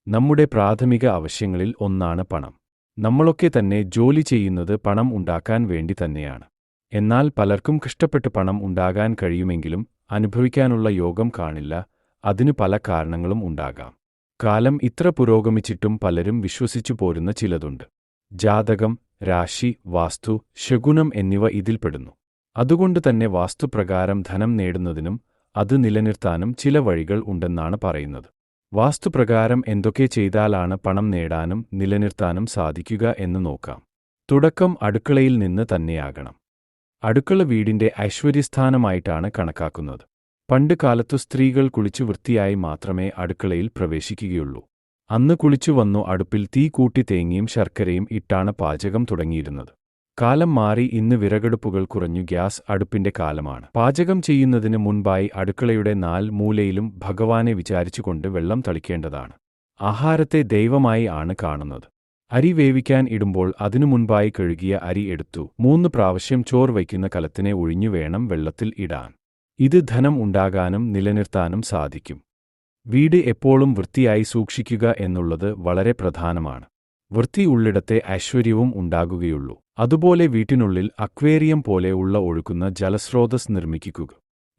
നമ്മുടെ പ്രാഥമിക ആവശ്യങ്ങളിൽ ഒന്നാണ് പണം. നമ്മളൊക്കെ തന്നെ ജോലി ചെയ്യുന്നത് പണം ഉണ്ടാക്കാൻ വേണ്ടി തന്നെയാണ്. എന്നാൽ പലർക്കും കഷ്ടപ്പെട്ട് പണം ഉണ്ടാകാൻ കഴിയുമെങ്കിലും അനുഭവിക്കാനുള്ള യോഗം കാണില്ല. അതിന് പല കാരണങ്ങളും ഉണ്ടാകാം. കാലം ഇത്ര പുരോഗമിച്ചിട്ടും പലരും വിശ്വസിച്ചു പോരുന്ന ചിലതുണ്ട്. ജാതകം, രാശി, വാസ്തു, ശകുനം എന്നിവ ഇതിൽപ്പെടുന്നു. അതുകൊണ്ട് തന്നെ വാസ്തുപ്രകാരം ധനം നേടുന്നതിനും അത് നിലനിർത്താനും ചില വഴികൾ ഉണ്ടെന്നാണ് പറയുന്നത്. വാസ്തുപ്രകാരം എന്തൊക്കെ ചെയ്താലാണ് പണം നേടാനും നിലനിർത്താനും സാധിക്കുക എന്ന് നോക്കാം. തുടക്കം അടുക്കളയിൽ നിന്ന് തന്നെയാകണം. അടുക്കള വീടിന്റെ ഐശ്വര്യസ്ഥാനമായിട്ടാണ് കണക്കാക്കുന്നത്. പണ്ട് കാലത്തു സ്ത്രീകൾ കുളിച്ചു വൃത്തിയായി മാത്രമേ അടുക്കളയിൽ പ്രവേശിക്കുകയുള്ളൂ. അന്ന് കുളിച്ചു വന്നു അടുപ്പിൽ തീ കൂട്ടി തേങ്ങയും ശർക്കരയും ഇട്ടാണ് പാചകം തുടങ്ങിയിരുന്നത്. കാലം മാറി ഇന്ന് വിറകടുപ്പുകൾ കുറഞ്ഞു ഗ്യാസ് അടുപ്പിന്റെ കാലമാണ്. പാചകം ചെയ്യുന്നതിന് മുൻപായി അടുക്കളയുടെ മൂലയിലും ഭഗവാനെ വിചാരിച്ചുകൊണ്ട് വെള്ളം തളിക്കേണ്ടതാണ്. ആഹാരത്തെ ദൈവമായി ആണ് കാണുന്നത്. അരി വേവിക്കാൻ ഇടുമ്പോൾ അതിനു മുൻപായി കഴുകിയ അരി എടുത്തു 3 പ്രാവശ്യം ചോർ വയ്ക്കുന്ന കലത്തിനെ ഒഴിഞ്ഞു വേണം വെള്ളത്തിൽ ഇടാൻ. ഇത് ധനം ഉണ്ടാകാനും നിലനിർത്താനും സാധിക്കും. വീട് എപ്പോഴും വൃത്തിയായി സൂക്ഷിക്കുക എന്നുള്ളത് വളരെ പ്രധാനമാണ്. വൃത്തി ഉള്ളിടത്തെ ഐശ്വര്യവും ഉണ്ടാകുകയുള്ളൂ. അതുപോലെ വീട്ടിനുള്ളിൽ അക്വേറിയം പോലെ ഉള്ള ഒഴുകുന്ന ജലസ്രോതസ് നിർമ്മിക്കുക.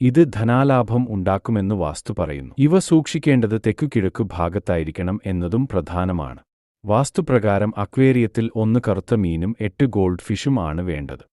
ഇത് ധനാലാഭം ഉണ്ടാക്കുമെന്ന് വാസ്തു പറയുന്നു. ഇവ സൂക്ഷിക്കേണ്ടത് തെക്കുകിഴക്കു ഭാഗത്തായിരിക്കണം എന്നതും പ്രധാനമാണ്. വാസ്തുപ്രകാരം അക്വേറിയത്തിൽ 1 കറുത്ത മീനും 8 ഗോൾഡ് ഫിഷും ആണ് വേണ്ടത്.